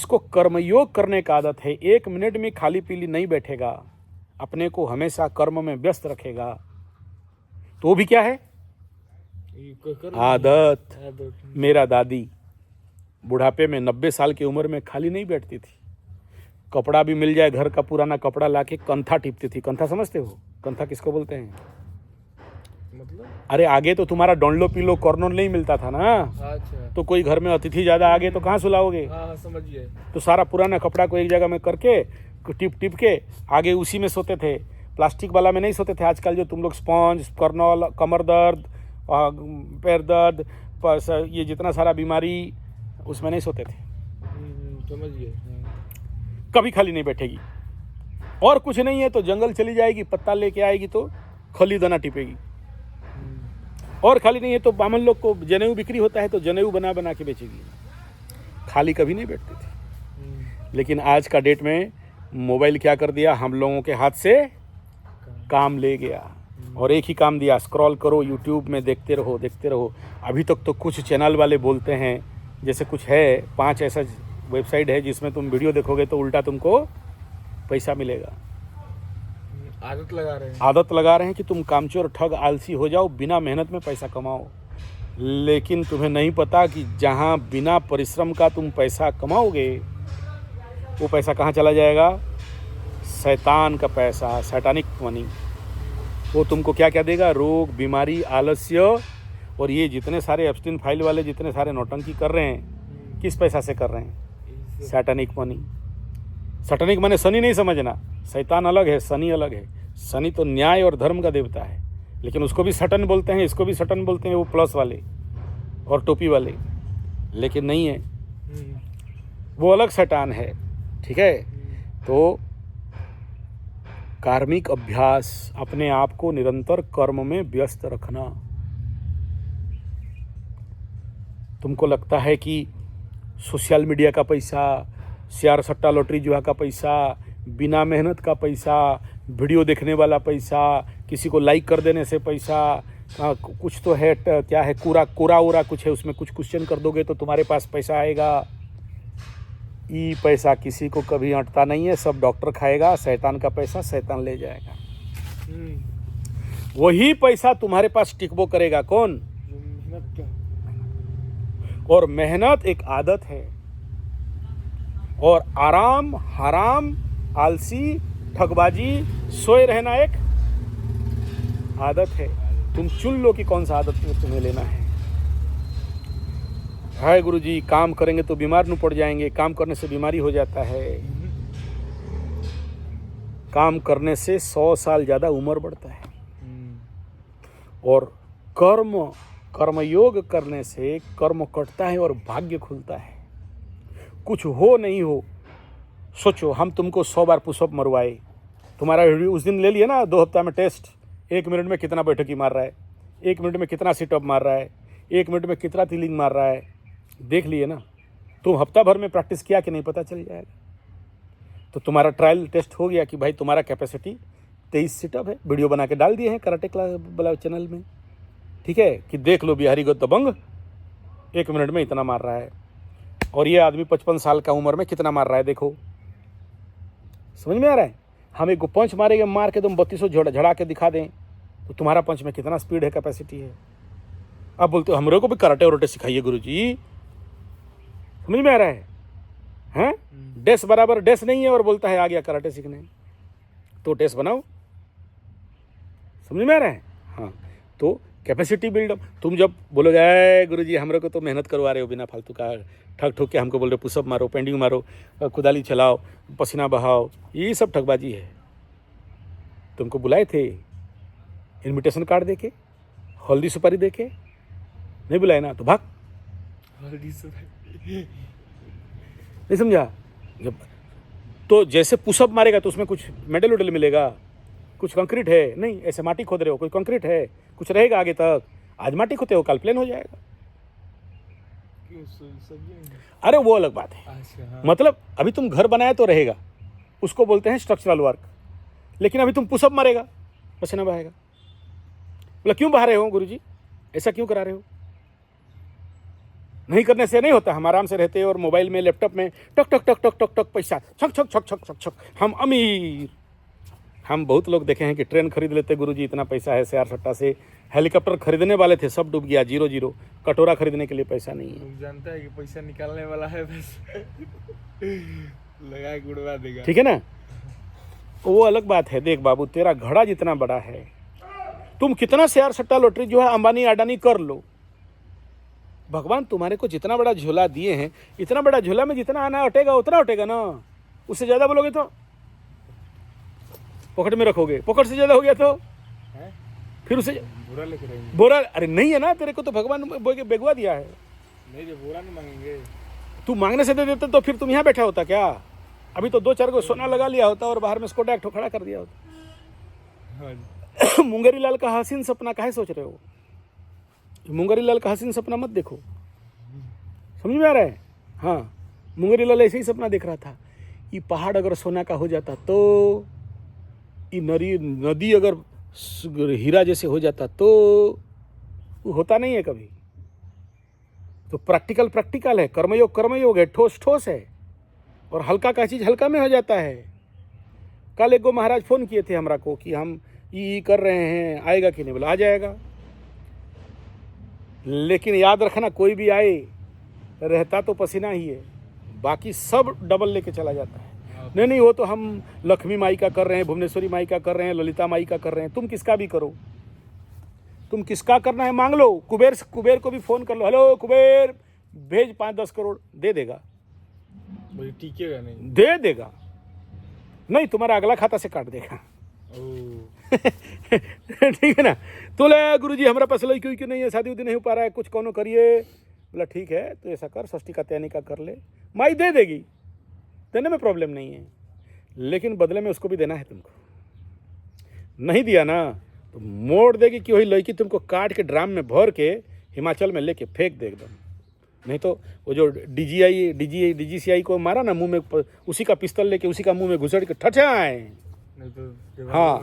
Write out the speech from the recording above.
इसको कर्मयोग करने का आदत है, 1 मिनट में खाली पीली नहीं बैठेगा, अपने को हमेशा कर्म में व्यस्त रखेगा, तो वो भी क्या है? आदत। मेरा दादी बुढ़ापे में 90 साल की उम्र में खाली नहीं बैठती थी, कपड़ा भी मिल जाए घर का पुराना कपड़ा लाके कंथा टिपती थी। कंथा समझते हो? कंथा किसको बोलते हैं? मतलब अरे आगे तो तुम्हारा डोंडलो पीलो कॉर्नर नहीं मिलता था ना। अच्छा। तो कोई घर में अतिथि ज्यादा आगे तो कहाँ सुलाओगे? हाँ, समझिए। तो सारा पुराना कपड़ा को एक जगह में करके टिप टिप के आगे उसी में सोते थे। प्लास्टिक वाला में नहीं सोते थे। आजकल जो तुम लोग स्पॉन्ज, कर्नल, कमर दर्द, पैर दर्द, ये जितना सारा बीमारी, उसमें नहीं सोते थे। समझिए। कभी खाली नहीं बैठेगी, और कुछ नहीं है तो जंगल चली जाएगी, पत्ता लेके आएगी तो खली दाना टिपेगी, और खाली नहीं है तो बामन लोग को जनेऊ बिक्री होता है तो जनेऊ बना बना के बेचेगी। खाली कभी नहीं बैठती थी। लेकिन आज का डेट में मोबाइल क्या कर दिया, हम लोगों के हाथ से काम ले गया, और एक ही काम दिया, स्क्रॉल करो, यूट्यूब में देखते रहो देखते रहो। अभी तक तो कुछ चैनल वाले बोलते हैं, जैसे कुछ है 5 ऐसा वेबसाइट है जिसमें तुम वीडियो देखोगे तो उल्टा तुमको पैसा मिलेगा। आदत लगा रहे हैं कि तुम कामचोर, ठग, आलसी हो जाओ, बिना मेहनत में पैसा कमाओ। लेकिन तुम्हें नहीं पता कि जहां बिना परिश्रम का तुम पैसा कमाओगे, वो पैसा कहाँ चला जाएगा? शैतान का पैसा, सैटानिक मनी। वो तुमको क्या क्या देगा? रोग, बीमारी, आलस्य। और ये जितने सारे एब्स्टिन फाइल वाले जितने सारे नौटंकी कर रहे हैं, किस पैसा से कर रहे हैं? Satanic money. सैटानिक माने शनि नहीं समझना, शैतान अलग है, शनि अलग है। शनि तो न्याय और धर्म का देवता है, लेकिन उसको भी सटन बोलते हैं, इसको भी सटन बोलते हैं, वो प्लस वाले और टोपी वाले। लेकिन नहीं है, वो अलग शैतान है। ठीक है? तो कार्मिक अभ्यास, अपने आप को निरंतर कर्म में व्यस्त रखना। तुमको लगता है कि सोशल मीडिया का पैसा, शेयर सट्टा लॉटरी जुआ का पैसा, बिना मेहनत का पैसा, वीडियो देखने वाला पैसा, किसी को लाइक कर देने से पैसा, कुछ तो है, क्या है, कोरा उरा कुछ है, उसमें कुछ क्वेश्चन कर दोगे तो तुम्हारे पास पैसा आएगा। ये पैसा किसी को कभी अटता नहीं है, सब डॉक्टर खाएगा। शैतान का पैसा शैतान ले जाएगा। वही पैसा तुम्हारे पास टिकबो करेगा कौन? और मेहनत एक आदत है, और आराम, हराम, आलसी, ठगबाजी, सोए रहना एक आदत है। तुम चुन लो कि कौन सा आदत में तुम्हें लेना है। हाय गुरुजी, काम करेंगे तो बीमार न पड़ जाएंगे। काम करने से बीमारी हो जाता है। काम करने से 100 साल ज़्यादा उम्र बढ़ता है। और कर्मयोग करने से कर्म कटता है और भाग्य खुलता है। कुछ हो नहीं हो, सोचो हम तुमको 100 बार पुशअप मरवाए, तुम्हारा उस दिन ले लिया ना 2 हफ्ता में टेस्ट, 1 मिनट में कितना बैठकी मार रहा है, 1 मिनट में कितना सिटअप मार रहा है, 1 मिनट में कितना तीलिंग मार रहा है, देख लिए ना। तुम हफ्ता भर में प्रैक्टिस किया कि नहीं, पता चल जाएगा। तो तुम्हारा ट्रायल टेस्ट हो गया कि भाई तुम्हारा कैपेसिटी 23 सिटअप है। वीडियो बना के डाल दिए हैं कराटे क्लास वाला चैनल में। ठीक है कि देख लो, बिहारी गो दबंग 1 मिनट में इतना मार रहा है, और ये आदमी 55 साल का उम्र में कितना मार रहा है, देखो। समझ में आ रहा है? हम एक पंच मारेंगे, मार के तुम 3200 झड़ा के दिखा दें तो तुम्हारा पंच में कितना स्पीड है, कैपेसिटी है। अब बोलते हो हमरे को भी कराटे वराटे सिखाइए गुरुजी। समझ में आ रहा है? हैं? डेस बराबर डेस नहीं है, और बोलता है आ गया कराटे सीखने। तो डेस बनाओ। समझ में आ रहा है? हाँ, तो कैपेसिटी बिल्डअप। तुम जब बोलोगे गुरुजी हमरे को तो मेहनत करवा रहे हो बिना फालतू का, ठग ठोक के हमको बोल रहे हो पुशअप मारो, पेंडिंग मारो, कुदाली चलाओ, पसीना बहाओ, ये सब ठगबाजी है। तुमको बुलाए थे इनविटेशन कार्ड देके, हल्दी सुपारी देके, नहीं बुलाए ना तो भाग। हल्दी सुपारी नहीं समझा? जब तो जैसे पुशअप मारेगा तो उसमें कुछ मेडल वेडल मिलेगा, कुछ कंक्रीट है नहीं, ऐसे माटी खोद रहे हो, कोई कंक्रीट है, कुछ रहेगा आगे तक। आज माटी खोदते हो, कल प्लेन हो जाएगा। अरे वो अलग बात है। हाँ। मतलब अभी तुम घर बनाया तो रहेगा, उसको बोलते हैं स्ट्रक्चरल वर्क। लेकिन अभी तुम पुशअप मारेगा, पसीना बहाएगा। बोला क्यों बहा रहे हो गुरुजी, ऐसा क्यों करा रहे हो? नहीं करने से नहीं होता। हम आराम से रहते और मोबाइल में लैपटॉप में टक टक टक टक टक टक पैसा छक छक छक छक छक छक, हम अमीर। हम बहुत लोग देखे हैं कि ट्रेन खरीद लेते, गुरुजी इतना पैसा है, शेयर सट्टा से हेलीकॉप्टर खरीदने वाले थे, सब डूब गया, 0-0। कटोरा खरीदने के लिए पैसा नहीं है। लोग जानता है कि पैसा निकालने वाला है, बस लगा के उड़वा देगा। ठीक है ना, वो अलग बात है। देख बाबू, तेरा घड़ा जितना बड़ा है, तुम कितना शेयर सट्टा लॉटरी जो है अंबानी अडानी कर लो, भगवान तुम्हारे को जितना बड़ा झोला दिए हैं, इतना बड़ा झोला में जितना आना अटेगा उतना अटेगा ना। उससे ज्यादा बोलोगे तो पॉकेट में रखोगे, पॉकेट से ज्यादा हो गया तो है? फिर उसे बोरा लेके रहेंगे। बोरा, अरे नहीं है ना, तेरे को तो भगवान बेगवा दिया है। नहीं, जो बोरा नहीं मांगेंगे। तू मांगने से दे देते तो फिर तुम यहाँ बैठा होता क्या? अभी तो 2-4 को सोना लगा लिया होता और बाहर में स्कूटर एक ठो खड़ा कर दिया होता। हाँ। मुंगेरी लाल का हसीन सपना काहे सोच रहे हो? मुंगेरी लाल का हसीन सपना मत देखो, समझ में आ रहा है? हाँ, मुंगेरी लाल ऐसे ही सपना देख रहा था, ये पहाड़ अगर सोना का हो जाता तो, ये नदी अगर हीरा जैसे हो जाता तो। वो होता नहीं है कभी। तो प्रैक्टिकल है, कर्मयोग है, ठोस है, और हल्का का चीज़ हल्का में हो जाता है। कल एक गो महाराज फोन किए थे हमरा को कि हम ये कर रहे हैं, आएगा कि नहीं? बोला आ जाएगा, लेकिन याद रखना कोई भी आए, रहता तो पसीना ही है, बाकी सब डबल लेके चला जाता है। नहीं, वो तो हम लक्ष्मी माई का कर रहे हैं, भुवनेश्वरी माई का कर रहे हैं, ललिता माई का कर रहे हैं। तुम किसका भी करो, तुम किसका करना है मांग लो। कुबेर को भी फोन कर लो, हेलो कुबेर भेज 5-10 करोड़, दे देगा। बोले टिकेगा नहीं? दे देगा नहीं, तुम्हारा अगला खाता से काट देगा। ठीक है ना। तो ले गुरुजी हमारा पास लड़की क्यों नहीं है, शादी उदी नहीं हो पा रहा है, कुछ कौनो करिए। बोला ठीक है, तो ऐसा कर, षष्ठी का तैयारी का कर ले, माई दे देगी, देने में प्रॉब्लम नहीं है, लेकिन बदले में उसको भी देना है तुमको। नहीं दिया ना तो मोड़ देगी कि वही लड़की तुमको काट के ड्राम में भर के हिमाचल में लेके फेंक दे एकदम। नहीं तो वो जो DGCI को मारा ना मुंह में, उसी का पिस्तौल लेके उसी का मुंह में घुसड़ के ठठाए। नहीं तो हाँ,